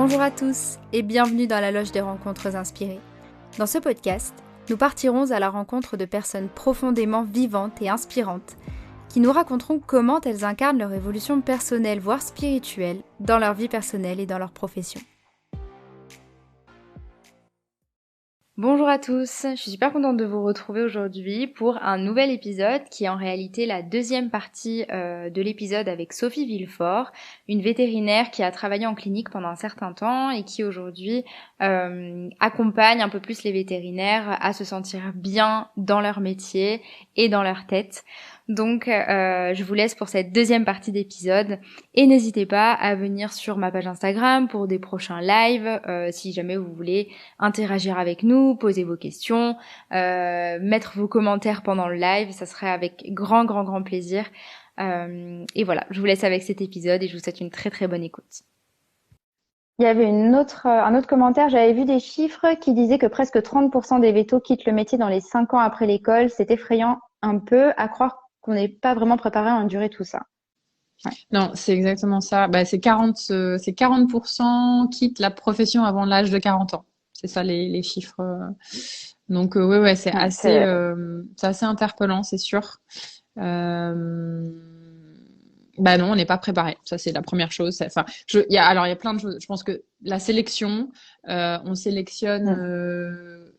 Bonjour à tous et bienvenue dans la Loge des Rencontres Inspirées. Dans ce podcast, nous partirons à la rencontre de personnes profondément vivantes et inspirantes qui nous raconteront comment elles incarnent leur évolution personnelle voire spirituelle dans leur vie personnelle et dans leur profession. Bonjour à tous, je suis super contente de vous retrouver aujourd'hui pour un nouvel épisode qui est en réalité la deuxième partie de l'épisode avec Sophie Villefort, une vétérinaire qui a travaillé en clinique pendant un certain temps et qui aujourd'hui accompagne un peu plus les vétérinaires à se sentir bien dans leur métier et dans leur tête. Donc je vous laisse pour cette deuxième partie d'épisode et n'hésitez pas à venir sur ma page Instagram pour des prochains lives si jamais vous voulez interagir avec nous, poser vos questions, mettre vos commentaires pendant le live, ça serait avec grand plaisir. Et voilà, je vous laisse avec cet épisode et je vous souhaite une très bonne écoute. Il y avait un autre commentaire, j'avais vu des chiffres qui disaient que presque 30% des vétos quittent le métier dans les 5 ans après l'école. C'est effrayant un peu, à croire qu'on n'est pas vraiment préparé à endurer tout ça. Ouais. Non, c'est exactement ça. C'est 40% quittent la profession avant l'âge de 40 ans. C'est ça les chiffres. Donc ouais, c'est assez interpellant, c'est sûr. Non, on n'est pas préparé. Ça, c'est la première chose. Il y a plein de choses. Je pense que la sélection, on sélectionne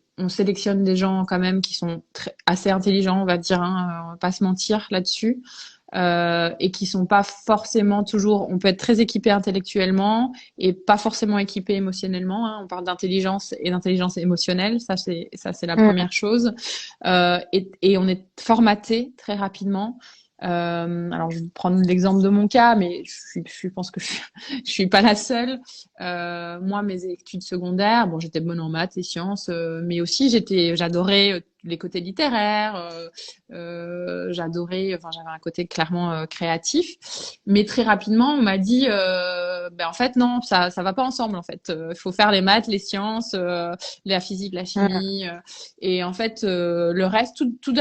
des gens quand même qui sont assez intelligents, on va dire, on va pas se mentir là-dessus. Et qui sont pas forcément toujours. On peut être très équipé intellectuellement et pas forcément équipé émotionnellement. On parle d'intelligence et d'intelligence émotionnelle. Ça c'est la première chose. Et on est formaté très rapidement. Alors je vais prendre l'exemple de mon cas, mais je pense que je suis pas la seule. Moi, mes études secondaires, j'étais bonne en maths et sciences, mais aussi j'adorais les côtés littéraires, j'avais un côté clairement créatif, mais très rapidement on m'a dit en fait non, ça va pas ensemble en fait. Il faut faire les maths, les sciences, la physique, la chimie, et en fait le reste tout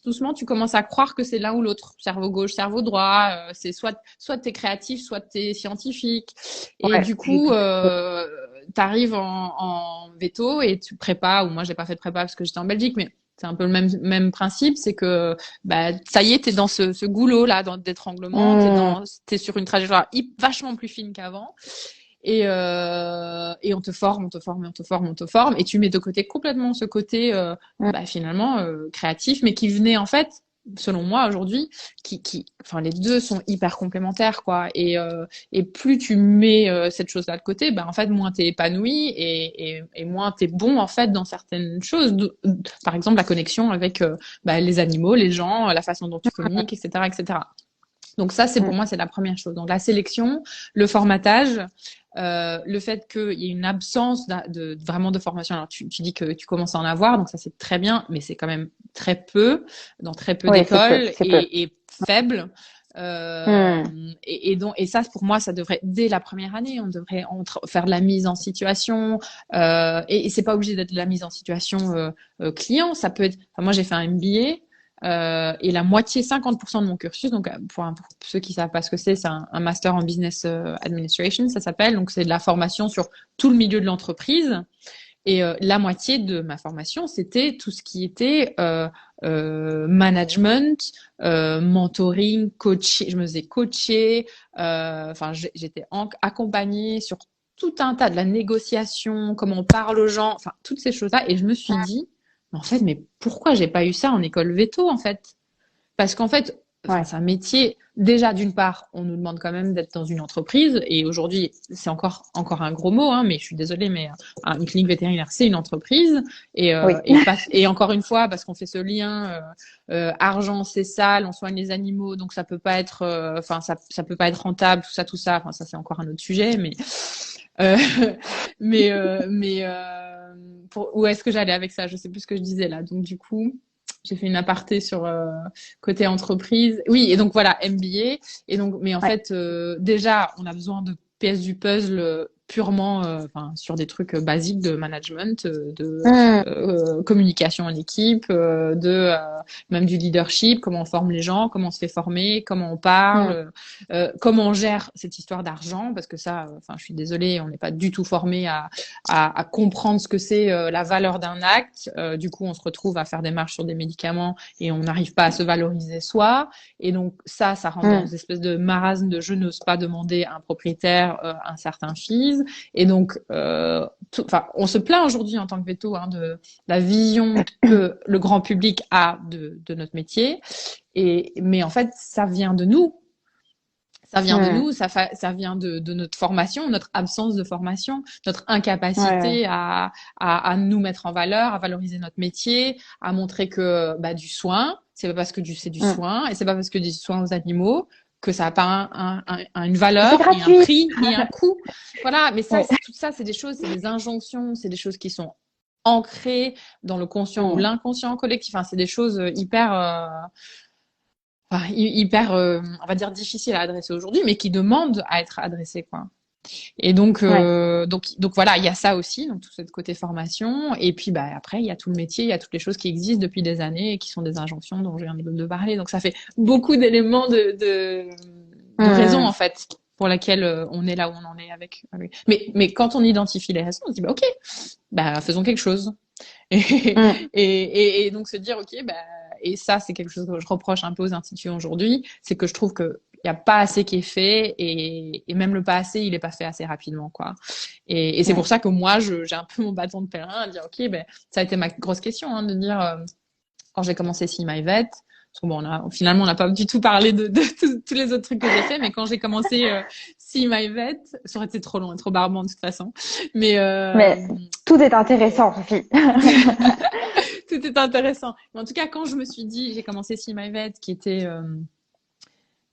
doucement tu commences à croire que c'est l'un ou l'autre, cerveau gauche, cerveau droit, c'est soit t'es créatif, soit t'es scientifique, et du coup t'arrives en veto et tu prépa, ou moi j'ai pas fait de prépa parce que j'étais en Belgique, mais c'est un peu le même principe, c'est que ça y est, t'es dans ce goulot là d'étranglement, t'es sur une trajectoire vachement plus fine qu'avant, et on te forme, et tu mets de côté complètement ce côté finalement créatif, mais qui venait en fait, selon moi aujourd'hui, les deux sont hyper complémentaires quoi, et plus tu mets cette chose là de côté, en fait moins t'es épanoui et moins t'es bon en fait dans certaines choses, par exemple la connexion avec les animaux, les gens, la façon dont tu communiques, etc. Donc ça, pour moi, c'est la première chose. Donc la sélection, le formatage, le fait qu'il y ait une absence vraiment de formation. Alors tu dis que tu commences à en avoir, donc ça c'est très bien, mais c'est quand même très peu, dans très peu d'écoles, et faible. Et ça, pour moi, ça devrait, dès la première année, on devrait faire de la mise en situation, et c'est pas obligé d'être de la mise en situation client. Ça peut être, moi j'ai fait un MBA. Et la moitié, 50% de mon cursus, donc pour ceux qui savent pas ce que c'est un master en business administration, ça s'appelle. Donc c'est de la formation sur tout le milieu de l'entreprise. Et la moitié de ma formation, c'était tout ce qui était management, mentoring, coaching. Je me faisais coacher. J'étais accompagnée sur tout un tas de la négociation, comment on parle aux gens, toutes ces choses-là. Et je me suis dit, en fait, mais pourquoi j'ai pas eu ça en école veto, en fait? Parce qu'en fait, c'est un métier, déjà, d'une part, on nous demande quand même d'être dans une entreprise, et aujourd'hui, c'est encore un gros mot, mais je suis désolée, mais une clinique vétérinaire, c'est une entreprise, et encore une fois, parce qu'on fait ce lien, argent, c'est sale, on soigne les animaux, donc ça peut pas être, ça peut pas être rentable, tout ça, ça c'est encore un autre sujet, mais où est-ce que j'allais avec ça? Je sais plus ce que je disais là. Donc du coup, j'ai fait une aparté sur côté entreprise. Oui, et donc voilà, MBA. Et donc, mais en fait, déjà, on a besoin de pièces du puzzle purement, sur des trucs basiques de management, de Mm. communication en équipe, même du leadership, comment on forme les gens, comment on se fait former, comment on Mm. parle, comment on gère cette histoire d'argent, parce que ça, je suis désolée, on n'est pas du tout formé à comprendre ce que c'est la valeur d'un acte. Du coup, on se retrouve à faire des marches sur des médicaments et on n'arrive pas à se valoriser soi. Et donc ça rentre dans une espèce de marasme de je n'ose pas demander à un propriétaire un certain fees. Et donc, on se plaint aujourd'hui en tant que veto de la vision que le grand public a de notre métier. Mais en fait, ça vient de nous. Ça vient de nous, ça vient de notre formation, notre absence de formation, notre incapacité Ouais. à nous mettre en valeur, à valoriser notre métier, à montrer que du soin, c'est pas parce que c'est du Mm. soin et c'est pas parce que du soin aux animaux que ça n'a pas une C'est valeur et un gratuit. prix et un coût. Voilà, mais Ouais. tout ça, c'est des choses, c'est des injonctions, c'est des choses qui sont ancrées dans le conscient ou Mm. l'inconscient collectif. Enfin, c'est des choses hyper, on va dire difficile à adresser aujourd'hui, mais qui demandent à être adressées, quoi. Et donc, Ouais. donc voilà, il y a ça aussi, donc tout ce côté formation. Et puis, après, il y a tout le métier, il y a toutes les choses qui existent depuis des années et qui sont des injonctions dont je viens de parler. Donc, ça fait beaucoup d'éléments de raisons, Mm. en fait, pour laquelle on est là où on en est avec. Mais quand on identifie les raisons, on se dit, ok, faisons quelque chose. Et, Mm. et donc se dire, ok, et ça, c'est quelque chose que je reproche un peu aux institutions aujourd'hui, c'est que je trouve que il n'y a pas assez qui est fait et même le pas assez, il n'est pas fait assez rapidement, quoi. Et c'est Ouais. pour ça que moi, j'ai un peu mon bâton de pèlerin à dire, ok, ça a été ma grosse question, de dire, quand j'ai commencé See My Vet, parce que finalement, on n'a pas du tout parlé de tous les autres trucs que j'ai fait, mais quand j'ai commencé See My Vet, ça aurait été trop long et trop barbant de toute façon. Mais Mais tout est intéressant, Sophie. tout est intéressant. Mais en tout cas, quand je me suis dit, j'ai commencé See My Vet, qui était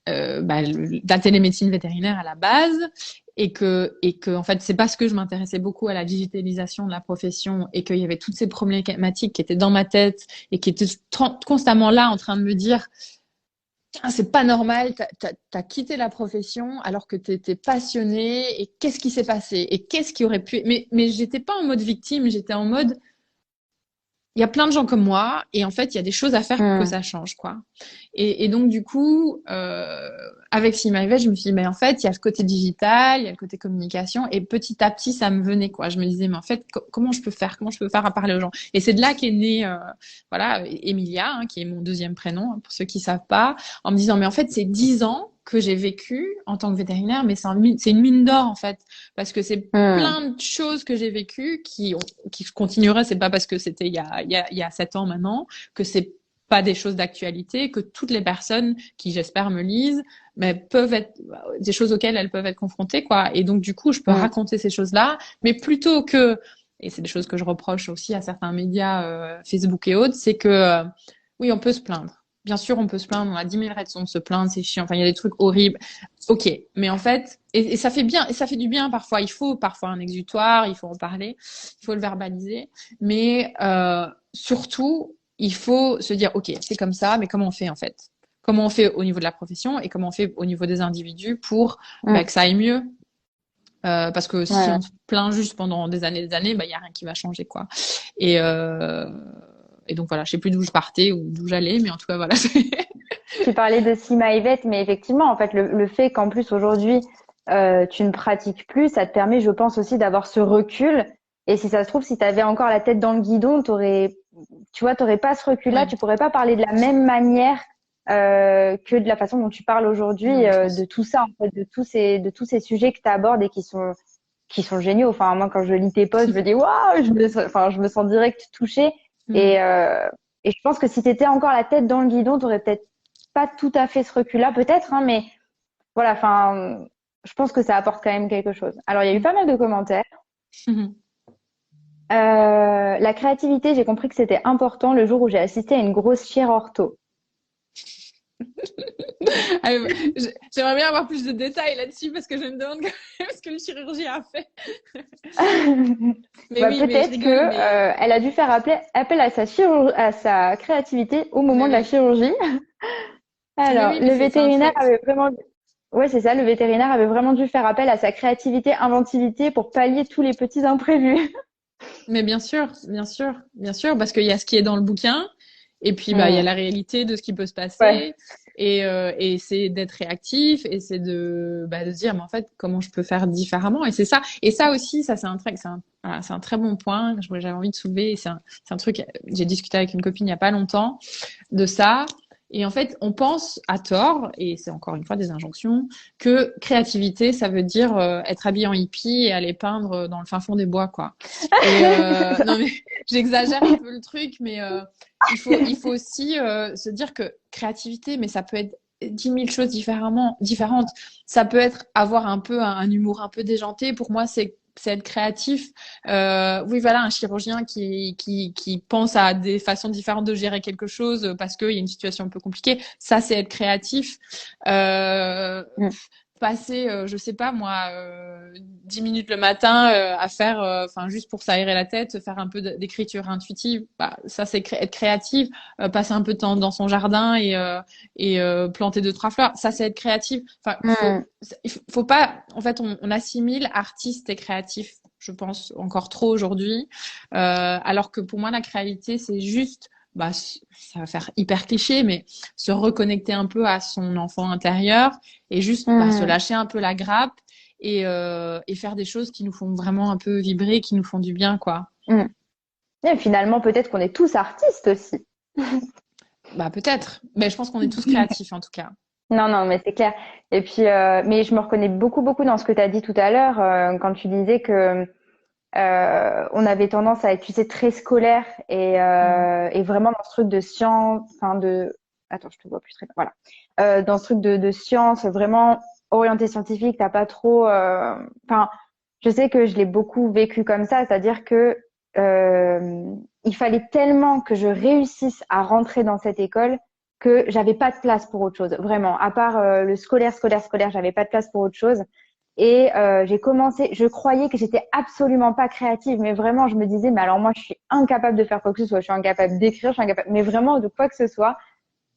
la télémédecine vétérinaire à la base, et que en fait, c'est parce que je m'intéressais beaucoup à la digitalisation de la profession et qu'il y avait toutes ces problématiques qui étaient dans ma tête et qui étaient constamment là en train de me dire, c'est pas normal, t'as quitté la profession alors que t'étais passionnée et qu'est-ce qui s'est passé et qu'est-ce qui aurait pu. Mais j'étais pas en mode victime, j'étais en mode il y a plein de gens comme moi et en fait il y a des choses à faire pour que Mm. ça change, quoi. Et donc du coup avec See My Vet, je me suis dit mais en fait il y a le côté digital, il y a le côté communication et petit à petit ça me venait, quoi. Je me disais mais en fait comment je peux faire à parler aux gens. Et c'est de là qu'est née Emilia, qui est mon deuxième prénom, pour ceux qui savent pas, en me disant mais en fait c'est 10 ans que j'ai vécu en tant que vétérinaire, mais c'est une mine d'or en fait, parce que c'est Mm. plein de choses que j'ai vécues qui continueraient. C'est pas parce que c'était il y a 7 ans maintenant que c'est pas des choses d'actualité, que toutes les personnes qui, j'espère, me lisent, mais peuvent être des choses auxquelles elles peuvent être confrontées, quoi. Et donc, du coup, je peux Mm. raconter ces choses-là, mais plutôt que, et c'est des choses que je reproche aussi à certains médias, Facebook et autres, c'est que, oui, on peut se plaindre. Bien sûr, on peut se plaindre, on a 10 000 raisons de se plaindre, c'est chiant, enfin, il y a des trucs horribles. Ok, mais en fait, et ça fait bien, et ça fait du bien parfois. Il faut parfois un exutoire, il faut en parler, il faut le verbaliser, mais surtout, il faut se dire, ok, c'est comme ça, mais comment on fait en fait? Comment on fait au niveau de la profession et comment on fait au niveau des individus pour Mm. que ça aille mieux? Parce que si Ouais. on se plaint juste pendant des années, il y a rien qui va changer, quoi. Et, euh, et donc voilà, je sais plus d'où je partais ou d'où j'allais, mais en tout cas voilà. Tu parlais de Sima et Vet, mais effectivement, en fait, le fait qu'en plus aujourd'hui, tu ne pratiques plus, ça te permet, je pense aussi, d'avoir ce recul. Et si ça se trouve, si tu avais encore la tête dans le guidon, tu vois, t'aurais pas ce recul-là, Ouais, tu pourrais pas parler de la même manière que de la façon dont tu parles aujourd'hui non, je pense. de tout ça, en fait, de tous ces sujets que tu abordes et qui sont géniaux. Enfin, moi, quand je lis tes posts, je me dis waouh, je me sens direct touchée. Mm. Et, euh, et je pense que si tu étais encore la tête dans le guidon, tu aurais peut-être pas tout à fait ce recul-là, peut-être, hein, mais voilà, enfin, je pense que ça apporte quand même quelque chose. Alors, il y a eu pas mal de commentaires. La créativité, j'ai compris que c'était important le jour où j'ai assisté à une grosse chire ortho. Ah, j'aimerais bien avoir plus de détails là-dessus parce que je me demande quand même ce que le chirurgien a fait. Mais Bah, oui, mais je peut-être que rigole, mais elle a dû faire appel à à sa créativité au moment mais de la oui. chirurgie. Mais Alors, oui, mais le c'est un vétérinaire truc. avait vraiment ouais, c'est ça, le vétérinaire avait vraiment dû faire appel à sa créativité, inventivité pour pallier tous les petits imprévus. Mais bien sûr, bien sûr, bien sûr, parce qu'il y a ce qui est dans le bouquin, et puis bah il y a Mm. la réalité de ce qui peut se Ouais. passer, et c'est d'être réactif, et c'est de se dire mais en fait comment je peux faire différemment, et c'est ça, et ça aussi, ça c'est un truc, voilà, c'est un très bon point que j'avais envie de soulever, et c'est un truc, j'ai discuté avec une copine il y a pas longtemps de ça. Et en fait, on pense à tort, et c'est encore une fois des injonctions, que créativité, ça veut dire être habillé en hippie et aller peindre dans le fin fond des bois, quoi. Et non mais j'exagère un peu le truc, mais il faut aussi se dire que créativité, mais ça peut être 10 000 choses différentes. Ça peut être avoir un peu un humour un peu déjanté. Pour moi, c'est être créatif. Oui, voilà, un chirurgien qui pense à des façons différentes de gérer quelque chose parce qu'il y a une situation un peu compliquée. Ça, c'est être créatif. Euh, Mm. Passer, je sais pas moi, 10 minutes le matin à faire, enfin juste pour s'aérer la tête, faire un peu d'écriture intuitive, bah, ça c'est être créatif. Passer un peu de temps dans son jardin et planter deux trois fleurs, ça c'est être créatif. Enfin, Mm. faut pas, en fait, on assimile artiste et créatif, je pense encore trop aujourd'hui, alors que pour moi la créativité c'est juste bah, ça va faire hyper cliché, mais se reconnecter un peu à son enfant intérieur et juste bah, se Mm. lâcher un peu la grappe et faire des choses qui nous font vraiment un peu vibrer, qui nous font du bien, quoi. Mm. Et finalement, peut-être qu'on est tous artistes aussi. Bah peut-être, mais je pense qu'on est tous créatifs en tout cas. Non, non, mais c'est clair. Et puis, mais je me reconnais beaucoup, beaucoup dans ce que tu as dit tout à l'heure, quand tu disais que on avait tendance à être, tu sais, très scolaire Mm. et vraiment dans ce truc de science, enfin de, attends, je te vois plus très bien. Voilà, dans ce truc de science, vraiment orienté scientifique, t'as pas trop, enfin, je sais que je l'ai beaucoup vécu comme ça, c'est-à-dire que il fallait tellement que je réussisse à rentrer dans cette école que j'avais pas de place pour autre chose, vraiment. À part le scolaire, j'avais pas de place pour autre chose. Et j'ai commencé, je croyais que j'étais absolument pas créative, mais vraiment, je me disais, mais alors moi, je suis incapable de faire quoi que ce soit, je suis incapable d'écrire, je suis incapable, mais vraiment de quoi que ce soit.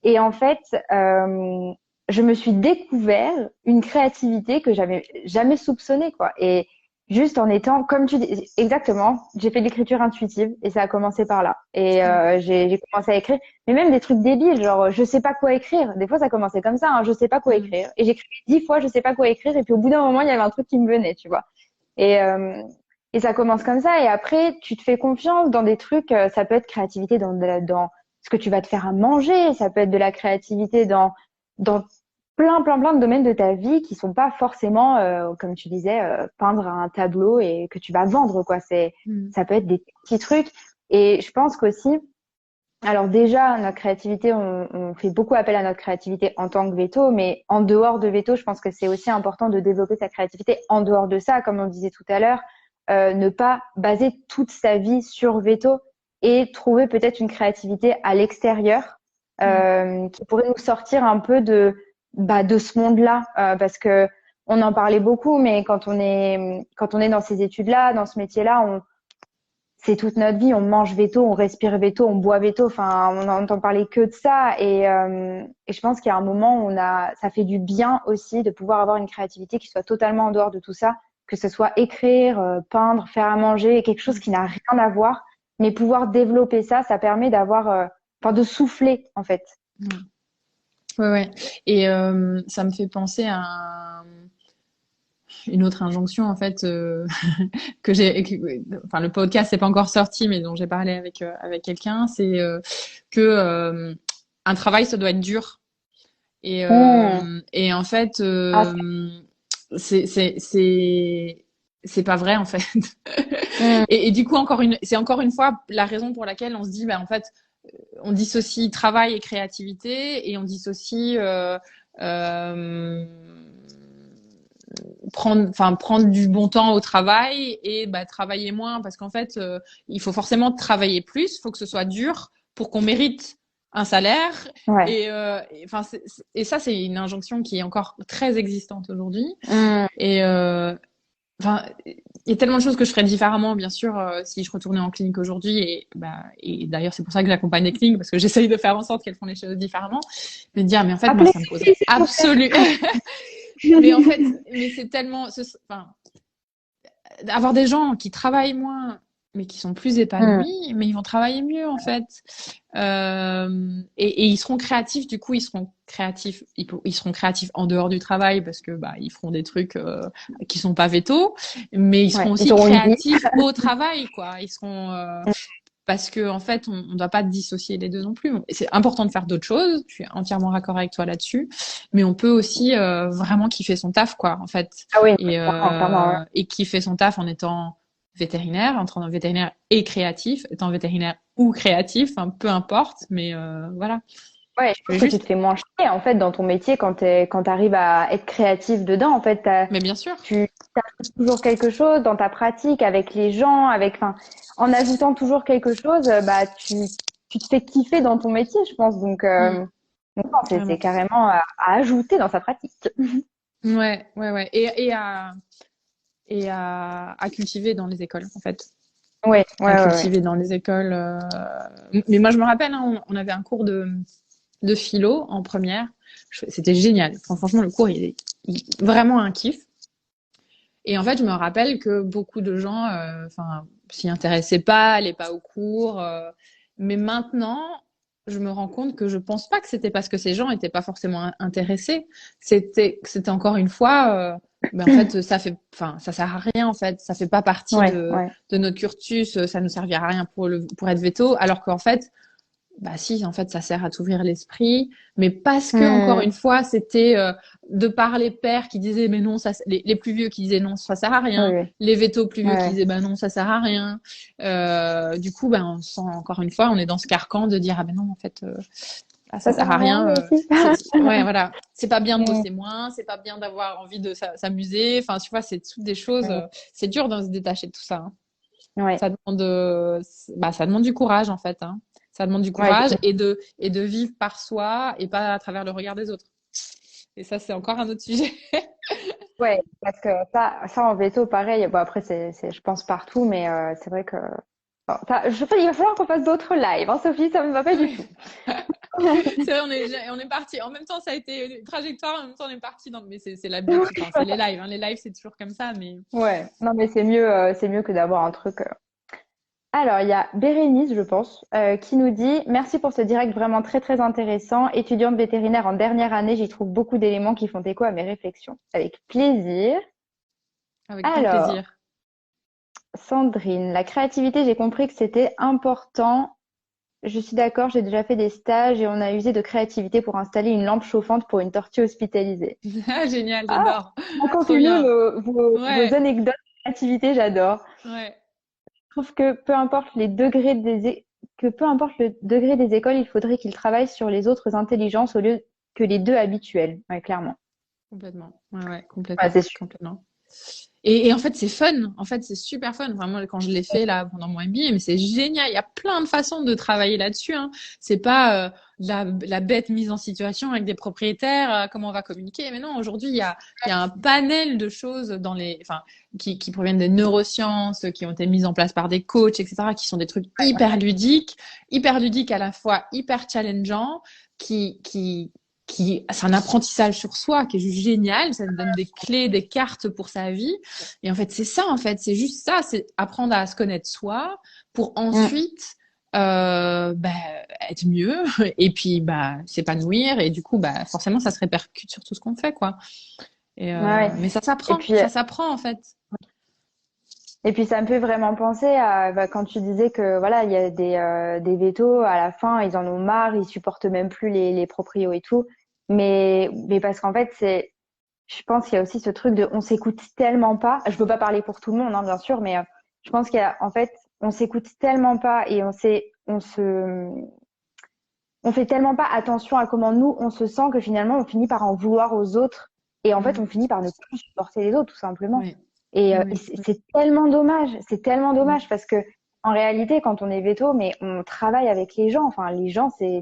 Et en fait, je me suis découvert une créativité que j'avais jamais soupçonnée, quoi. Et juste en étant, comme tu dis, exactement, j'ai fait de l'écriture intuitive et ça a commencé par là. Et j'ai commencé à écrire, mais même des trucs débiles, genre je sais pas quoi écrire. Des fois, ça commençait comme ça, hein, je sais pas quoi Mm. écrire. Et j'écrivais 10 fois, je sais pas quoi écrire. Et puis au bout d'un moment, il y avait un truc qui me venait, tu vois. Et et ça commence comme ça. Et après, tu te fais confiance dans des trucs. Ça peut être créativité dans ce que tu vas te faire à manger. Ça peut être de la créativité dans plein de domaines de ta vie qui sont pas forcément, comme tu disais, peindre un tableau et que tu vas vendre, quoi. Mm. Ça peut être des petits trucs. Et je pense qu'aussi, alors déjà, notre créativité, on fait beaucoup appel à notre créativité en tant que veto, mais en dehors de veto, je pense que c'est aussi important de développer sa créativité en dehors de ça, comme on disait tout à l'heure, ne pas baser toute sa vie sur veto et trouver peut-être une créativité à l'extérieur Mm. qui pourrait nous sortir un peu de ce monde-là, parce que on en parlait beaucoup, mais quand on est dans ces études-là, dans ce métier-là, c'est toute notre vie, on mange veto, on respire veto, on boit veto, enfin, on n'entend parler que de ça. Et je pense qu'il y a un moment où ça fait du bien aussi de pouvoir avoir une créativité qui soit totalement en dehors de tout ça, que ce soit écrire, peindre, faire à manger, quelque chose Mm. qui n'a rien à voir, mais pouvoir développer ça, ça permet d'avoir, enfin, de souffler, en fait. Mm. Ouais, ouais. Et ça me fait penser à une autre injonction en fait enfin le podcast n'est pas encore sorti, mais dont j'ai parlé avec quelqu'un, c'est que un travail ça doit être dur Mmh. et en fait Ah, c'est c'est c'est c'est pas vrai en fait. mmh. Et du coup c'est encore une fois la raison pour laquelle on se dit bah en fait on dissocie travail et créativité et on dissocie euh, prendre du bon temps au travail et bah, travailler moins parce qu'en fait, il faut forcément travailler plus, il faut que ce soit dur pour qu'on mérite un salaire Ouais. enfin et ça c'est une injonction qui est encore très existante aujourd'hui Mmh. et enfin il y a tellement de choses que je ferais différemment bien sûr si je retournais en clinique aujourd'hui et d'ailleurs c'est pour ça que j'accompagne les cliniques parce que j'essaye de faire en sorte qu'elles font les choses différemment mais de dire mais en fait moi Appelez ça me pose Sophie, s'il vous plaît. absolu Mais en fait, c'est tellement, enfin, avoir des gens qui travaillent moins, mais qui sont plus Mm. épanouis, mais ils vont travailler mieux en fait. Et ils seront créatifs, du coup, ils seront créatifs en dehors du travail parce que bah ils feront des trucs qui sont pas vétos, mais ils seront Ouais, ils aussi auront une vie. créatifs au travail, quoi. Ils seront parce que en fait, on ne doit pas dissocier les deux non plus. Et c'est important de faire d'autres choses. Je suis entièrement raccord avec toi là-dessus, mais on peut aussi vraiment kiffer son taf, quoi, en fait, Ah oui, clairement, clairement, ouais. et kiffer son taf en étant vétérinaire, en étant vétérinaire et créatif, étant vétérinaire ou créatif, hein, peu importe, mais voilà. Ouais, je Je vais pense que tu te juste, fais moins chier en fait dans ton métier quand t'arrives à être créatif dedans. En fait, mais bien sûr, tu ajoutes toujours quelque chose dans ta pratique avec les gens, enfin, en ajoutant toujours quelque chose, bah tu te fais kiffer dans ton métier, je pense. mm, Donc non, c'est vraiment. carrément à ajouter dans sa pratique. Ouais, ouais, ouais. À cultiver dans les écoles, en fait. Ouais, À ouais, ouais, ouais. cultiver dans les écoles. Mais moi, je me rappelle, hein, on avait un cours de philo en première. C'était génial. Franchement, le cours, vraiment un kiff. Et en fait, je me rappelle que beaucoup de gens, enfin, s'y intéressaient pas, allaient pas au cours. Mais maintenant, je me rends compte que je pense pas que c'était parce que ces gens étaient pas forcément intéressés. C'était encore une fois, ben en fait, enfin, ça sert à rien en fait. Ça fait pas partie Ouais, ouais. de notre cursus. Ça nous servira à rien pour être veto. Alors qu'en fait, bah si, en fait, ça sert à t'ouvrir l'esprit, mais parce que encore Hmm, une fois, c'était de par les pères qui disaient mais non, les plus vieux qui disaient non, ça sert à oui, rien, oui. les vétos plus vieux Ouais, qui ouais. disaient bah non, ça sert à rien. Du coup, ben on sent encore une fois, on est dans ce carcan de dire ah ben non, en fait, ah, ça Ça sert sert à à rien, rien. moi aussi. Ouais, voilà, c'est pas bien de Hmm, bosser moins, c'est pas bien d'avoir envie de s'amuser. Enfin, tu vois, c'est toutes des choses. hmm. C'est dur de se détacher de tout ça, hein. Ouais, Ça demande, ça demande du courage en fait, hein. Ça demande du ouais. courage et de vivre par soi et pas à travers le regard des autres. Et ça, c'est encore un autre sujet. Ouais, parce que ça en veto, pareil. Bon, après, je pense partout, mais c'est vrai que bon, il va falloir qu'on fasse d'autres lives, hein, Sophie, ça me va pas du Oui. tout. C'est vrai, on est parti. En même temps, ça a été une trajectoire. En même temps, on est parti. Mais c'est la beauty. Enfin, c'est les lives, hein. Les lives, c'est toujours comme ça. Mais Ouais, non, mais c'est mieux que d'avoir un truc. Alors, il y a Bérénice, je pense, qui nous dit: Merci pour ce direct vraiment très très intéressant. Étudiante vétérinaire en dernière année, j'y trouve beaucoup d'éléments qui font écho à mes réflexions. Avec plaisir. avec grand Alors, plaisir. Sandrine, la créativité, j'ai compris que c'était important. Je suis d'accord, j'ai déjà fait des stages et on a usé de créativité pour installer une lampe chauffante pour une tortue hospitalisée. Ah, génial, Ah, j'adore. Trop racontez-nous bien. vos Ouais, anecdotes de créativité, j'adore. ouais. Je trouve que peu importe le degré des écoles, il faudrait qu'ils travaillent sur les autres intelligences au lieu que les deux habituelles. Ouais, clairement. Complètement. Ouais, ouais, Ouais, complètement. c'est sûr. Complètement. Et en fait, c'est fun. En fait, c'est super fun. Vraiment, quand je l'ai fait là pendant mon MBA, mais c'est génial. Il y a plein de façons de travailler là-dessus, hein. C'est pas la bête mise en situation avec des propriétaires, comment on va communiquer. Mais non, aujourd'hui, il y a un panel de choses enfin, qui proviennent des neurosciences, qui ont été mises en place par des coachs, etc., qui sont des trucs hyper ludiques à la fois, hyper challengeants, c'est un apprentissage sur soi qui est juste génial. Ça nous donne des clés, des cartes pour sa vie. Et en fait, c'est ça, en fait. C'est juste ça. C'est apprendre à se connaître soi pour Mm. ensuite bah, être mieux et puis bah, s'épanouir. Et du coup, bah, forcément, ça se répercute sur tout ce qu'on fait, quoi. Ouais, ouais. Mais Et puis, ça s'apprend, en fait. et puis ça me fait vraiment penser à bah, quand tu disais que voilà, il y a des vétos à la fin, ils en ont marre, ils supportent même plus les proprios et tout. Mais parce qu'en fait, je pense qu'il y a aussi ce truc de on s'écoute tellement pas. Je peux pas parler pour tout le monde, hein, bien sûr, mais je pense en fait, on s'écoute tellement pas et on fait tellement pas attention à comment nous on se sent que finalement on finit par en vouloir aux autres et en fait Mm. on finit par ne plus supporter les autres tout simplement. Oui, Et oui, c'est tellement oui. dommage parce que en réalité quand on est veto, mais on travaille avec les gens. Enfin les gens c'est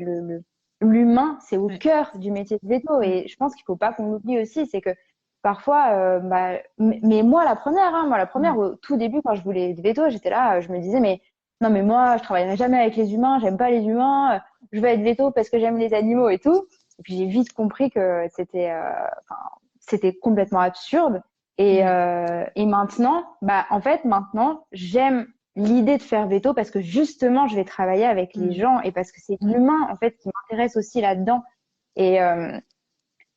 l'humain, c'est au Oui, cœur du métier de veto oui. et je pense qu'il faut pas qu'on oublie aussi, c'est que parfois, bah, mais moi la première, hein, moi la première Mm. au tout début quand je voulais être veto, j'étais là, je me disais mais non mais moi je travaillerai jamais avec les humains, j'aime pas les humains, je veux être veto parce que j'aime les animaux et tout. Et puis j'ai vite compris que enfin, c'était complètement absurde. Et maintenant, en fait, maintenant, j'aime l'idée de faire veto parce que justement, je vais travailler avec les gens et parce que c'est l'humain, en fait, qui m'intéresse aussi là-dedans. Et,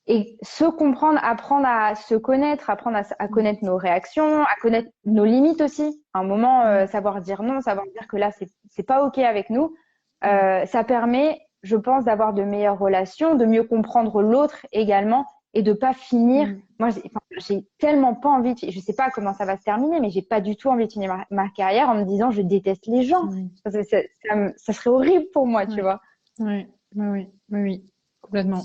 et se comprendre, apprendre à se connaître, apprendre à connaître nos réactions, à connaître nos limites aussi. À un moment, savoir dire non, savoir dire que là, c'est pas OK avec nous. Ça permet, je pense, d'avoir de meilleures relations, de mieux comprendre l'autre également et de pas finir. Moi, j'ai tellement pas envie je sais pas comment ça va se terminer, mais j'ai pas du tout envie de finir ma carrière en me disant je déteste les gens. Ça serait horrible pour moi, tu vois. Oui, oui, oui, oui, complètement.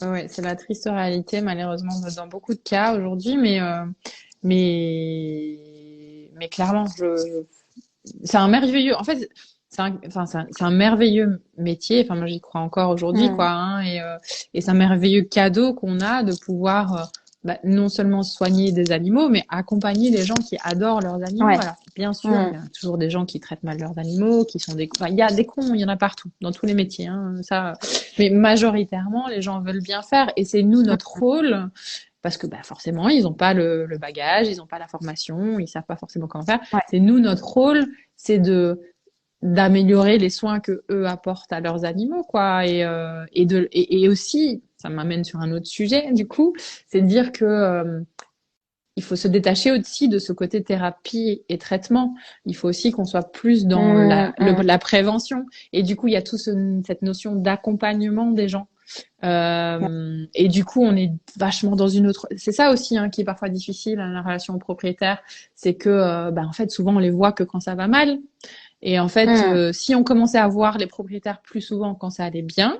Ouais, c'est la triste réalité, malheureusement, dans beaucoup de cas aujourd'hui, mais clairement, c'est un merveilleux, en fait, c'est un merveilleux métier. Enfin, moi, j'y crois encore aujourd'hui, quoi, hein, et c'est un merveilleux cadeau qu'on a de pouvoir, non seulement soigner des animaux, mais accompagner des gens qui adorent leurs animaux. Ouais. Alors, bien sûr, il y a toujours des gens qui traitent mal leurs animaux, qui sont enfin, il y a des cons, il y en a partout, dans tous les métiers, hein, ça. Mais majoritairement, les gens veulent bien faire, et c'est nous, notre rôle, parce que forcément, ils n'ont pas le bagage, ils n'ont pas la formation, ils savent pas forcément comment faire. Ouais. C'est nous, notre rôle, c'est d'améliorer les soins que eux apportent à leurs animaux, quoi, et aussi, ça m'amène sur un autre sujet, du coup, c'est de dire que il faut se détacher aussi de ce côté thérapie et traitement. Il faut aussi qu'on soit plus dans la prévention. Et du coup, il y a cette notion d'accompagnement des gens. Et du coup, on est vachement dans une autre. C'est ça aussi, hein, qui est parfois difficile, hein, la relation au propriétaire, c'est que, en fait, souvent on les voit que quand ça va mal. Et en fait, si on commençait à voir les propriétaires plus souvent quand ça allait bien,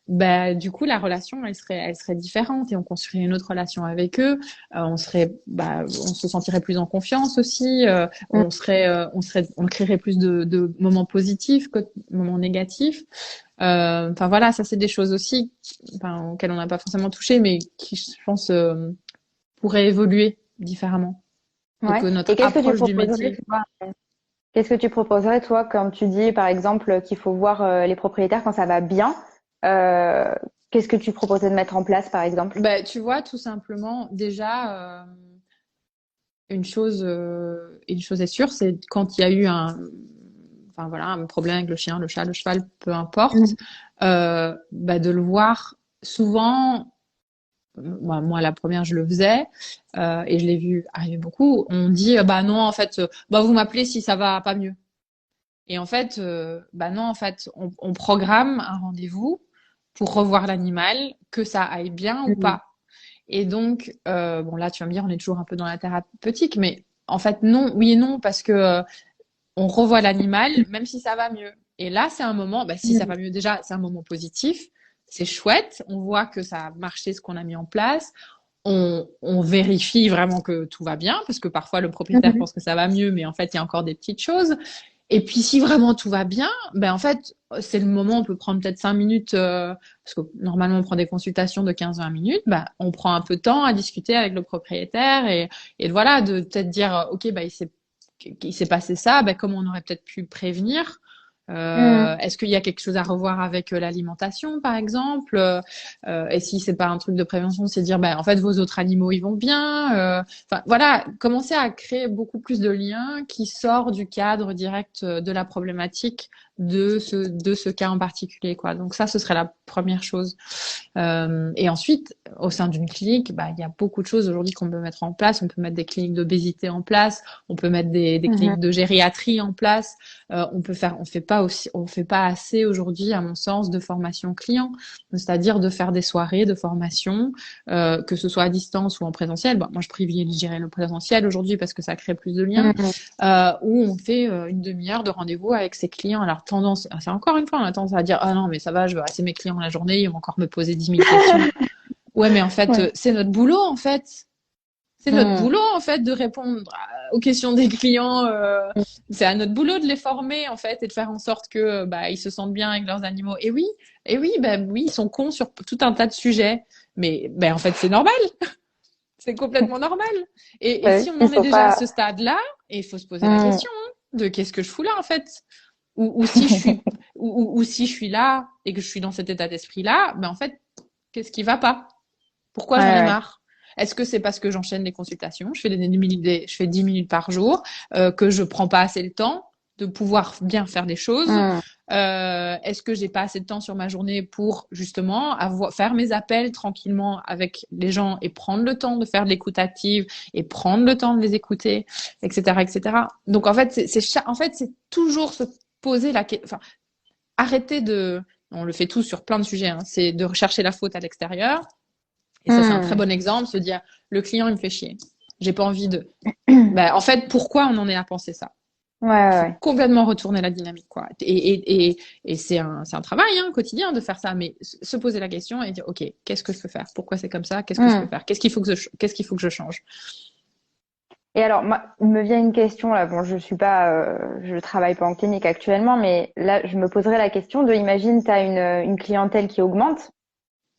du coup, la relation, elle serait différente et on construirait une autre relation avec eux. On se sentirait plus en confiance aussi. On créerait plus de moments positifs que de moments négatifs. Enfin voilà, ça c'est des choses aussi, auxquelles on n'a pas forcément touché, mais qui, je pense, pourraient évoluer différemment. Ouais. Donc notre Et qu'est-ce que tu approche du proposerais, métier. Qu'est-ce que tu proposerais, toi, quand tu dis, par exemple, qu'il faut voir les propriétaires quand ça va bien? Qu'est-ce que tu proposais de mettre en place, par exemple? Tu vois, tout simplement, déjà, une chose est sûre, c'est quand il y a eu un problème avec le chien, le chat, le cheval, peu importe, de le voir souvent. Moi, la première, je le faisais et je l'ai vu arriver beaucoup. On dit, non, en fait, vous m'appelez si ça va pas mieux. Et en fait, non, en fait, on programme un rendez-vous pour revoir l'animal, que ça aille bien ou pas. Et donc, là, tu vas me dire, on est toujours un peu dans la thérapeutique, mais en fait, non, oui et non, parce que on revoit l'animal, même si ça va mieux. Et là, c'est un moment, si ça va mieux déjà, c'est un moment positif, c'est chouette, on voit que ça a marché ce qu'on a mis en place, on vérifie vraiment que tout va bien, parce que parfois le propriétaire pense que ça va mieux, mais en fait, il y a encore des petites choses. Et puis, si vraiment tout va bien, en fait, c'est le moment, on peut prendre peut-être 5 minutes, parce que normalement, on prend des consultations de 15-20 minutes, on prend un peu de temps à discuter avec le propriétaire et voilà, de peut-être dire, OK, il s'est passé ça, comment on aurait peut-être pu prévenir. Est-ce qu'il y a quelque chose à revoir avec l'alimentation, par exemple, et si c'est pas un truc de prévention, c'est dire, en fait, vos autres animaux, ils vont bien. Enfin, voilà, commencer à créer beaucoup plus de liens qui sort du cadre direct de la problématique de ce cas en particulier, quoi. Donc ça, ce serait la première chose. Et ensuite, au sein d'une clinique, il y a beaucoup de choses aujourd'hui qu'on peut mettre en place. On peut mettre des cliniques d'obésité en place, on peut mettre des cliniques de gériatrie en place. On fait pas assez aujourd'hui, à mon sens, de formation client, c'est-à-dire de faire des soirées de formation, que ce soit à distance ou en présentiel. Moi, je privilégierais le présentiel aujourd'hui parce que ça crée plus de liens, où on fait une demi-heure de rendez-vous avec ses clients. Alors, c'est encore une fois, on a tendance à dire, ah non, mais ça va, je vais assez mes clients la journée, ils vont encore me poser 10 000 questions. Ouais, mais en fait, c'est notre boulot, en fait. C'est notre boulot, en fait, de répondre aux questions des clients. C'est à notre boulot de les former, en fait, et de faire en sorte que ils se sentent bien avec leurs animaux. Et oui, ils sont cons sur tout un tas de sujets. Mais en fait, c'est normal. C'est complètement normal. Et si on en est déjà à ce stade-là, il faut se poser la question de qu'est-ce que je fous là, en fait. Ou si je suis ou si je suis là et que je suis dans cet état d'esprit-là, en fait, qu'est-ce qui va pas? Pourquoi j'en ai marre? Est-ce que c'est parce que j'enchaîne les consultations, je fais je fais 10 minutes par jour, que je prends pas assez le temps de pouvoir bien faire des choses? Est-ce que j'ai pas assez de temps sur ma journée pour justement faire mes appels tranquillement avec les gens et prendre le temps de faire de l'écoute active et prendre le temps de les écouter, etc., etc. Donc en fait, c'est toujours se poser la question, enfin, arrêter on le fait tous sur plein de sujets, hein, c'est de rechercher la faute à l'extérieur. Et ça, c'est un très bon exemple, se dire, le client, il me fait chier. J'ai pas envie de. En fait, pourquoi on en est à penser ça? Faut complètement retourner la dynamique, quoi. Et c'est un travail, hein, quotidien de faire ça, mais se poser la question et dire, OK, qu'est-ce que je peux faire? Pourquoi c'est comme ça? Qu'est-ce que je peux faire? Qu'est-ce qu'il faut que je change? Et alors, moi, il me vient une question là. Bon, je travaille pas en clinique actuellement, mais là, je me poserais la question imagine, tu as une clientèle qui augmente,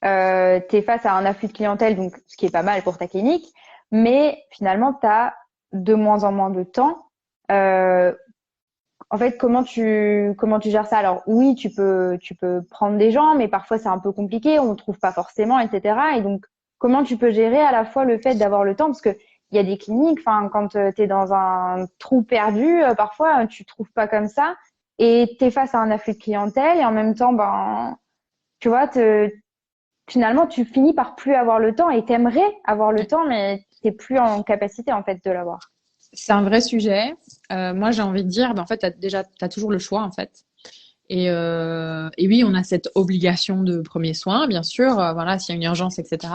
tu es face à un afflux de clientèle, donc ce qui est pas mal pour ta clinique, mais finalement, tu as de moins en moins de temps. En fait, comment tu gères ça? Alors oui, tu peux prendre des gens, mais parfois c'est un peu compliqué, on ne trouve pas forcément, etc. Et donc, comment tu peux gérer à la fois le fait d'avoir le temps, parce que il y a des cliniques, enfin, quand tu es dans un trou perdu, parfois tu trouves pas comme ça, et tu es face à un afflux de clientèle, et en même temps, ben, tu vois, finalement, tu finis par plus avoir le temps, et t'aimerais avoir le temps, mais t'es plus en capacité en fait de l'avoir. C'est un vrai sujet. Moi, j'ai envie de dire, en fait, t'as toujours le choix, en fait. Et oui, on a cette obligation de premier soin, bien sûr, voilà, s'il y a une urgence, etc.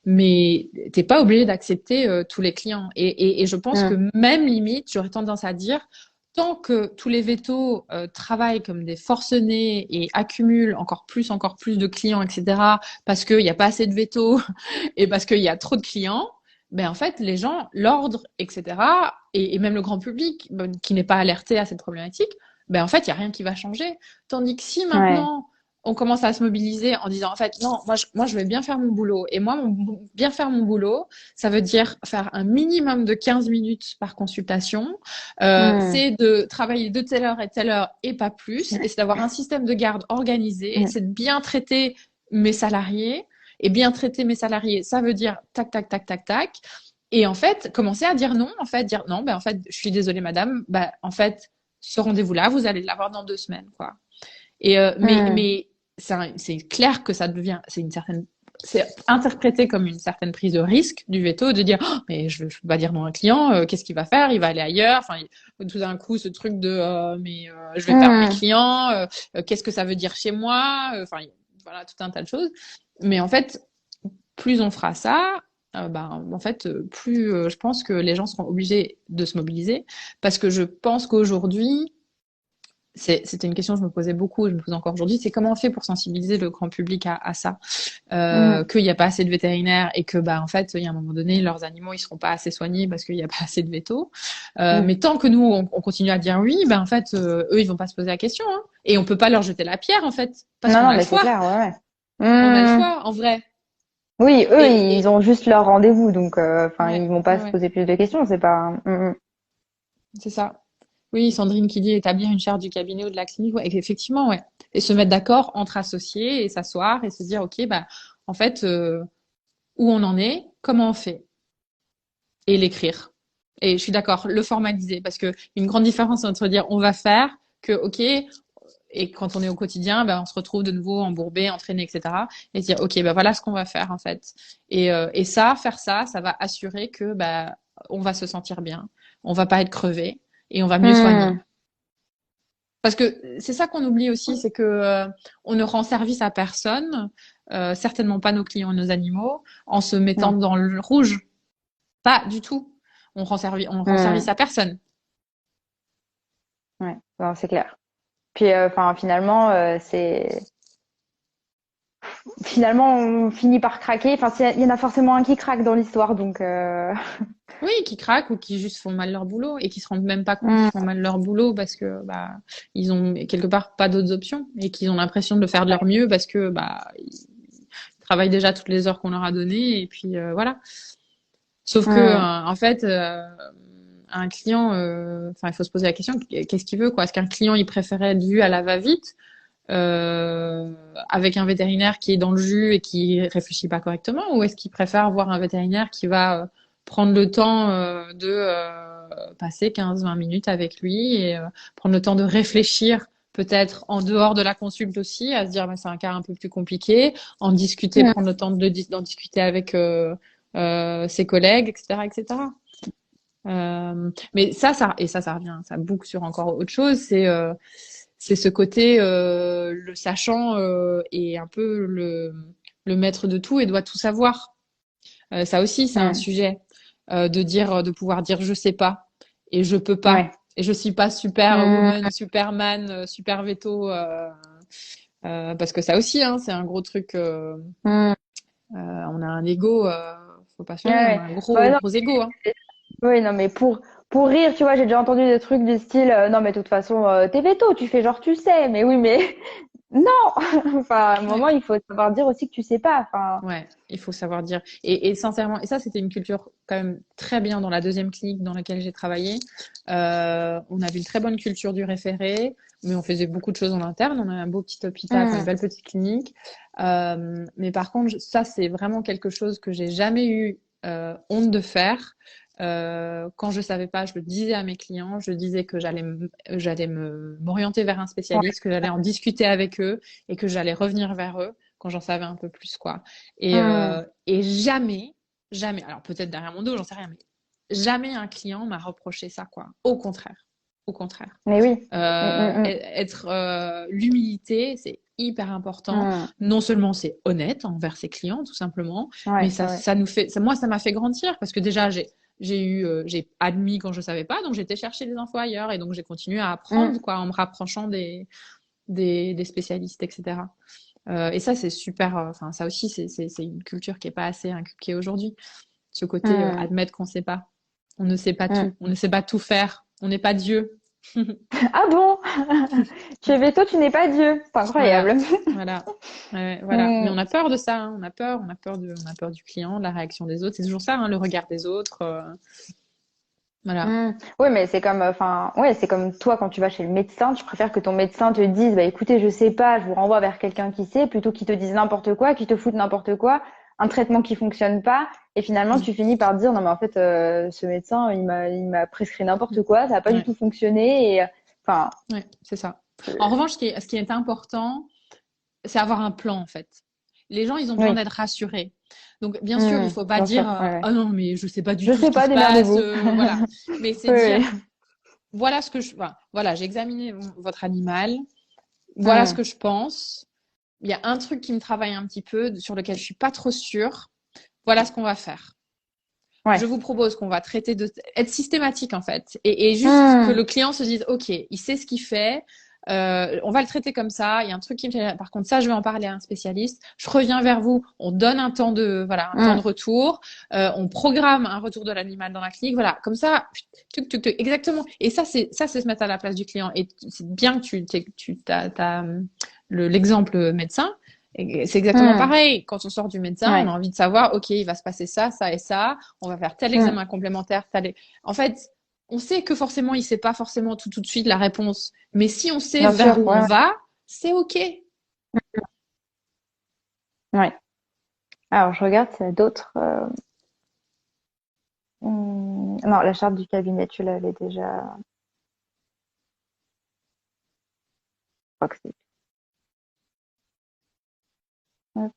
Mais t'es pas obligé d'accepter tous les clients. Et je pense que même limite, j'aurais tendance à dire, tant que tous les vétos travaillent comme des forcenés et accumulent encore plus de clients, etc. Parce qu'il n'y a pas assez de vétos et parce qu'il y a trop de clients, ben en fait, les gens, l'ordre, etc. Et même le grand public qui n'est pas alerté à cette problématique, ben en fait, il n'y a rien qui va changer. Tandis que si maintenant, on commence à se mobiliser en disant, en fait, non, moi, je vais bien faire mon boulot. Et moi, bien faire mon boulot, ça veut dire faire un minimum de 15 minutes par consultation. C'est de travailler de telle heure et pas plus. Et c'est d'avoir un système de garde organisé. C'est de bien traiter mes salariés. Et bien traiter mes salariés, ça veut dire tac, tac, tac, tac, tac. Et en fait, commencer à dire non, en fait, dire non, ben en fait, je suis désolée, madame, ben en fait, ce rendez-vous-là, vous allez l'avoir dans 2 semaines, quoi. Et mais c'est clair que ça devient, c'est interprété comme une certaine prise de risque du veto de dire oh, mais je peux pas dire non à un client, qu'est-ce qu'il va faire, il va aller ailleurs, enfin tout d'un coup ce truc de je vais perdre mes clients, qu'est-ce que ça veut dire chez moi, enfin voilà tout un tas de choses. Mais en fait, plus on fera ça, en fait, plus je pense que les gens seront obligés de se mobiliser parce que je pense qu'aujourd'hui, c'était une question que je me posais beaucoup et je me pose encore aujourd'hui, c'est comment on fait pour sensibiliser le grand public à ça, qu'il n'y a pas assez de vétérinaires et que en fait, il y a un moment donné, leurs animaux ils seront pas assez soignés parce qu'il n'y a pas assez de vétos. Mais tant que nous on continue à dire oui, en fait, eux ils vont pas se poser la question, hein, et on peut pas leur jeter la pierre en fait parce qu'on a le choix. C'est clair, ouais. On a le choix en vrai. Oui, eux, ils ont juste leur rendez-vous, donc ils vont pas se poser plus de questions, c'est pas. C'est ça. Oui, Sandrine qui dit établir une charte du cabinet ou de la clinique, ouais, effectivement, ouais. Et se mettre d'accord entre associés et s'asseoir et se dire, ok, en fait, où on en est, comment on fait, et l'écrire. Et je suis d'accord, le formaliser, parce que une grande différence entre dire on va faire que, ok, et quand on est au quotidien, on se retrouve de nouveau embourbé, entraîné, etc. Et dire, ok, voilà ce qu'on va faire en fait. Et ça, faire ça, ça va assurer que on va se sentir bien, on va pas être crevé et on va mieux soigner. Parce que c'est ça qu'on oublie aussi, c'est que on ne rend service à personne, certainement pas nos clients et nos animaux, en se mettant dans le rouge. Pas du tout. On rend service à personne. Ouais, c'est clair. Puis, finalement, finalement, on finit par craquer. Enfin, il y en a forcément un qui craque dans l'histoire, donc. Oui, qui craquent ou qui juste font mal leur boulot et qui se rendent même pas compte qu'ils font mal leur boulot parce que ils ont quelque part pas d'autres options et qu'ils ont l'impression de le faire de leur mieux parce que ils travaillent déjà toutes les heures qu'on leur a données et puis voilà. Sauf que en fait, un client, il faut se poser la question, qu'est-ce qu'il veut quoi? Est-ce qu'un client il préférait être vu à la va-vite avec un vétérinaire qui est dans le jus et qui réfléchit pas correctement, ou est-ce qu'il préfère voir un vétérinaire qui va prendre le temps de passer 15-20 minutes avec lui et prendre le temps de réfléchir peut-être en dehors de la consulte aussi, à se dire bah, c'est un cas un peu plus compliqué, en discuter, Mm. prendre le temps d'en discuter avec ses collègues, etc., etc. Mais ça revient, ça boucle sur encore autre chose, c'est ce côté le sachant et un peu le maître de tout et doit tout savoir. Ça aussi, c'est un Mm. sujet de pouvoir dire je sais pas et je peux pas Ouais. et je suis pas super Mm. woman, superman, super veto parce que ça aussi, hein, c'est un gros truc. Mm. On a un ego, faut pas se Ouais, leurrer, on ouais. a un Bah, non, gros ego, hein. oui, non, mais pour rire, tu vois, j'ai déjà entendu des trucs du style, non, mais de toute façon, t'es veto, tu fais genre tu sais, mais oui, mais non! Enfin, à un Ouais. moment, il faut savoir dire aussi que tu sais pas. Enfin, Ouais, il faut savoir dire. Et sincèrement, et ça, c'était une culture quand même très bien dans la deuxième clinique dans laquelle j'ai travaillé. On avait une très bonne culture du référé, mais on faisait beaucoup de choses en interne. On a un beau petit hôpital, enfin, une mm, belle petite clinique. Mais par contre, ça, c'est vraiment quelque chose que j'ai jamais eu honte de faire. Quand je savais pas, je le disais à mes clients, je disais que j'allais m'orienter vers un ouais, spécialiste, que j'allais en discuter avec eux et que j'allais revenir vers eux quand j'en savais un peu plus, quoi. mm, Et jamais, alors peut-être derrière mon dos, j'en sais rien, mais jamais un client m'a reproché ça, quoi. Au contraire, au contraire. mais oui. Mm, Être l'humilité, c'est hyper important. mm, Non seulement c'est honnête envers ses clients, tout simplement, mais ouais, ouais. ça nous fait, moi, ça m'a fait grandir parce que déjà, j'ai admis quand je savais pas, donc j'étais chercher des infos ailleurs et donc j'ai continué à Mm, apprendre, quoi, en me rapprochant des spécialistes, etc. Et ça, c'est super. Enfin, ça aussi, c'est une culture qui est pas assez inculquée aujourd'hui. Ce côté mm, admettre qu'on sait pas. On ne sait pas mm. tout. On ne sait pas tout faire. On n'est pas Dieu. Ah bon? Tu es veto, tu n'es pas Dieu. C'est Voilà, incroyable. voilà, voilà. Mais on Mm. a peur de ça. Hein. On a peur du client, de la réaction des autres. C'est toujours ça, hein, le regard des autres. Voilà. Mm. Oui, mais c'est comme, enfin, ouais, c'est comme toi quand tu vas chez le médecin, tu préfères que ton médecin te dise, bah écoutez, je sais pas, je vous renvoie vers quelqu'un qui sait, plutôt qu'il te dise n'importe quoi, qu'il te foute n'importe quoi, un traitement qui fonctionne pas, et finalement Mm. tu finis par dire, non mais en fait, ce médecin, il m'a prescrit n'importe quoi, ça a pas du Ouais, tout fonctionné, et enfin, ouais, c'est ça. En revanche, ce qui est important, c'est avoir un plan en fait. Les gens, ils ont besoin oui, d'être rassurés. Donc, bien sûr, il Mm. faut pas Bien dire sûr, ouais, ouais. ah non, mais je sais pas du Je tout ce sais qui pas, se passe, démerdez-vous. voilà. Mais c'est Oui, dire oui. voilà ce que je voilà, j'ai examiné votre animal, voilà ce Mm. que je pense. Il y a un truc qui me travaille un petit peu sur lequel je suis pas trop sûre. Voilà ce qu'on va faire. Je Ouais. vous propose qu'on va traiter de être systématique en fait et juste que Mm. le client se dise ok, il sait ce qu'il fait. On va le traiter comme ça. Il y a un truc qui me fait. Par contre, ça, je vais en parler à un spécialiste. Je reviens vers vous. On donne un temps de un temps de Mm. retour. On programme un retour de l'animal dans la clinique. Voilà, comme ça, exactement. Et ça, c'est se mettre à la place du client. Et c'est bien que t'as l'exemple médecin. Et c'est exactement Mm. pareil. Quand on sort du médecin, on a Ouais. envie de savoir, OK, il va se passer ça, ça et ça. On va faire tel Mm. examen complémentaire, En fait, on sait que forcément, il sait pas forcément tout de suite la réponse. Mais si on sait Bien vers sûr, où ouais, on ouais. va, c'est OK. Ouais. Alors, je regarde s'il y a d'autres. Non, la charte du cabinet, tu l'avais déjà. Je crois que c'est. Hop.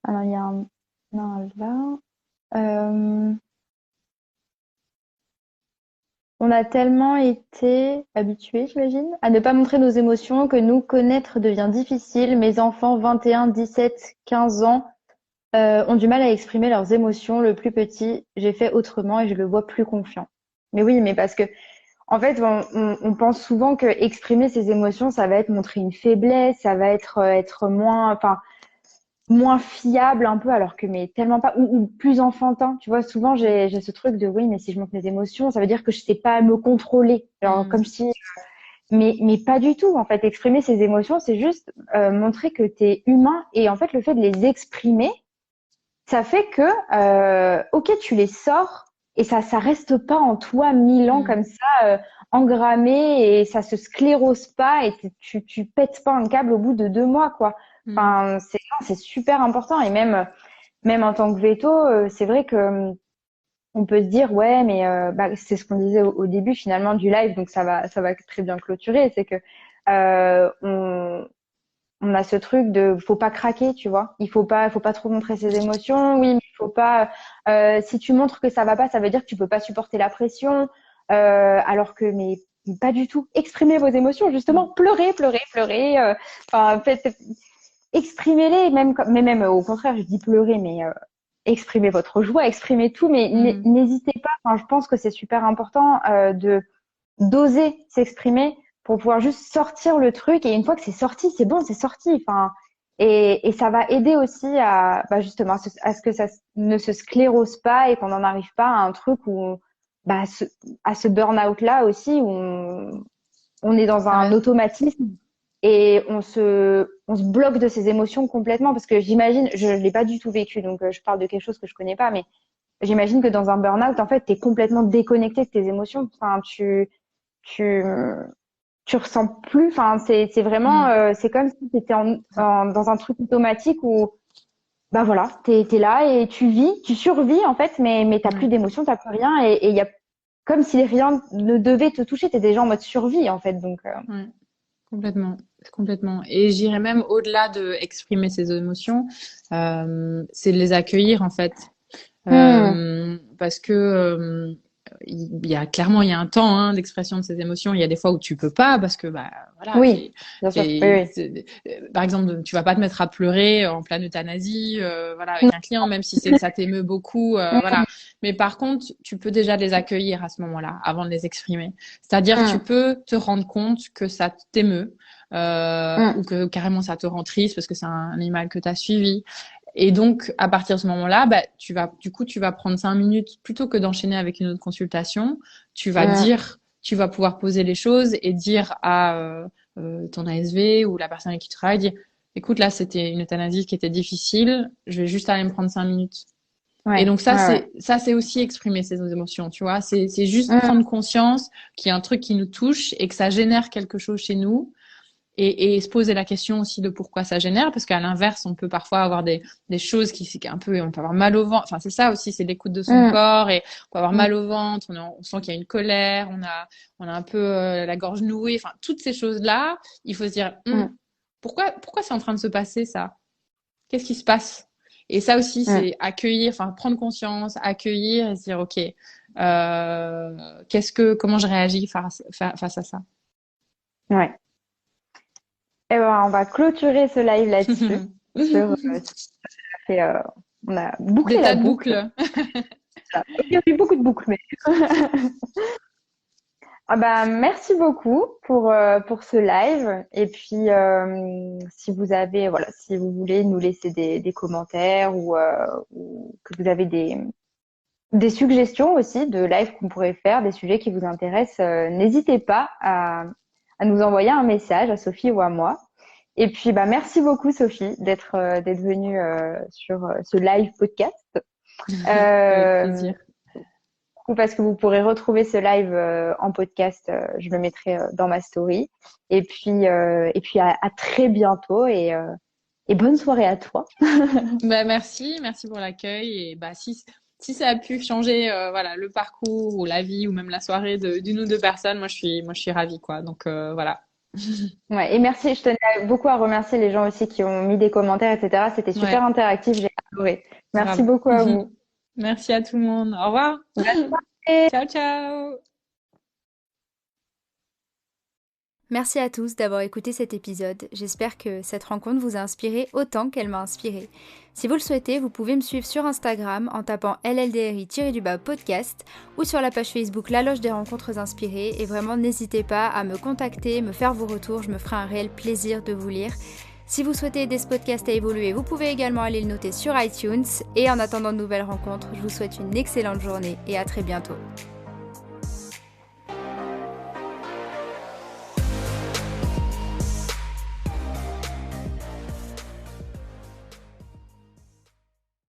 Alors, il y a un. Non, là. Euh, On a tellement été habitués, j'imagine, à ne pas montrer nos émotions que nous connaître devient difficile. Mes enfants, 21, 17, 15 ans, ont du mal à exprimer leurs émotions. Le plus petit, j'ai fait autrement et je le vois plus confiant. Mais oui, mais parce que en fait, on pense souvent que exprimer ses émotions, ça va être montrer une faiblesse, ça va être moins, enfin, moins fiable un peu, alors que mais tellement pas, ou plus enfantin. Tu vois, souvent j'ai ce truc de oui, mais si je montre mes émotions, ça veut dire que je sais pas me contrôler. Alors Mm, comme si, mais pas du tout. En fait, exprimer ses émotions, c'est juste montrer que tu es humain et en fait, le fait de les exprimer, ça fait que, ok, tu les sors et ça reste pas en toi 1000 ans mm, comme ça, engrammé et ça se sclérose pas et tu pètes pas un câble au bout de 2 mois, quoi. Enfin, c'est super important. Et même en tant que veto, c'est vrai que on peut se dire, ouais, mais c'est ce qu'on disait au début finalement du live, donc ça va très bien clôturer. C'est que on a ce truc de faut pas craquer, tu vois. Il faut pas trop montrer ses émotions. Oui, mais il faut pas. Si tu montres que ça va pas, ça veut dire que tu peux pas supporter la pression. Alors que mais pas du tout. Exprimez vos émotions, justement. Pleurez, pleurez, pleurez. Enfin, exprimez-les. Mais même au contraire, je dis pleurer, mais exprimez votre joie, exprimez tout, mais n'hésitez pas. Enfin, je pense que c'est super important de d'oser s'exprimer pour pouvoir juste sortir le truc. Et une fois que c'est sorti, c'est bon, c'est sorti. Enfin, et ça va aider aussi à justement à ce que ça ne se sclérose pas et qu'on n'en arrive pas à un truc où à ce burn-out là aussi où on est dans un automatisme et on se bloque de ses émotions complètement parce que j'imagine, je l'ai pas du tout vécu, donc je parle de quelque chose que je connais pas, mais j'imagine que dans un burn-out, en fait, tu es complètement déconnecté de tes émotions. Enfin, tu, tu ressens plus. Enfin, c'est vraiment, c'est comme si tu étais dans un truc automatique où, bah voilà, t'es là et tu vis, tu survis en fait, mais t'as plus d'émotions, t'as plus rien et il y a comme si rien ne devait te toucher. T'es déjà en mode survie en fait, donc. Complètement, complètement. Et j'irais même au-delà de exprimer ses émotions, c'est de les accueillir en fait. Parce que il y a clairement il y a un temps d'expression de ces émotions. Il y a des fois où tu peux pas parce que voilà. Oui, bien sûr. Oui. Par exemple, tu vas pas te mettre à pleurer en pleine euthanasie, voilà, avec un client, même si ça t'émeut beaucoup, voilà. Mais par contre, tu peux déjà les accueillir à ce moment-là, avant de les exprimer. C'est-à-dire, tu peux te rendre compte que ça t'émeut. Ou que carrément ça te rend triste parce que c'est un animal que tu as suivi. Et donc, à partir de ce moment-là, tu vas prendre 5 minutes plutôt que d'enchaîner avec une autre consultation. Tu vas pouvoir poser les choses et dire à ton ASV ou la personne avec qui tu travailles, dire, écoute, là, c'était une euthanasie qui était difficile. Je vais juste aller me prendre 5 minutes. Et donc ça, c'est aussi exprimer ses émotions, tu vois. C'est juste prendre conscience qu'il y a un truc qui nous touche et que ça génère quelque chose chez nous. Et se poser la question aussi de pourquoi ça génère, parce qu'à l'inverse, on peut parfois avoir des choses qui un peu, on peut avoir mal au ventre. Enfin, c'est ça aussi, c'est l'écoute de son corps et on peut avoir mal au ventre, on sent qu'il y a une colère, on a un peu la gorge nouée. Enfin, toutes ces choses-là, il faut se dire, pourquoi c'est en train de se passer ça? Qu'est-ce qui se passe? Et ça aussi, c'est accueillir, enfin, prendre conscience, accueillir et se dire, OK, comment je réagis face à ça? Ouais. Eh ben, on va clôturer ce live là-dessus. On a bouclé la boucle. Il y a eu beaucoup de boucles, mais. Merci beaucoup pour ce live. Et puis, si vous voulez nous laisser des commentaires ou que vous avez des suggestions aussi de live qu'on pourrait faire, des sujets qui vous intéressent, n'hésitez pas à nous envoyer un message à Sophie ou à moi. Et puis, merci beaucoup, Sophie, d'être venue sur ce live podcast. Avec plaisir. Parce que vous pourrez retrouver ce live en podcast, je le mettrai dans ma story. Et puis à très bientôt et bonne soirée à toi. Merci pour l'accueil et si ça a pu changer le parcours ou la vie ou même la soirée d'une ou deux personnes, moi je suis ravie quoi. Donc voilà. Ouais, et merci, je tenais beaucoup à remercier les gens aussi qui ont mis des commentaires, etc. C'était super interactif, j'ai adoré. Merci beaucoup à vous. Merci à tout le monde. Au revoir. Ciao, ciao. Merci à tous d'avoir écouté cet épisode. J'espère que cette rencontre vous a inspiré autant qu'elle m'a inspiré. Si vous le souhaitez, vous pouvez me suivre sur Instagram en tapant LLDRI-podcast ou sur la page Facebook La Loge des Rencontres Inspirées. Et vraiment, n'hésitez pas à me contacter, me faire vos retours. Je me ferai un réel plaisir de vous lire. Si vous souhaitez aider ce podcast à évoluer, vous pouvez également aller le noter sur iTunes. Et en attendant de nouvelles rencontres, je vous souhaite une excellente journée et à très bientôt.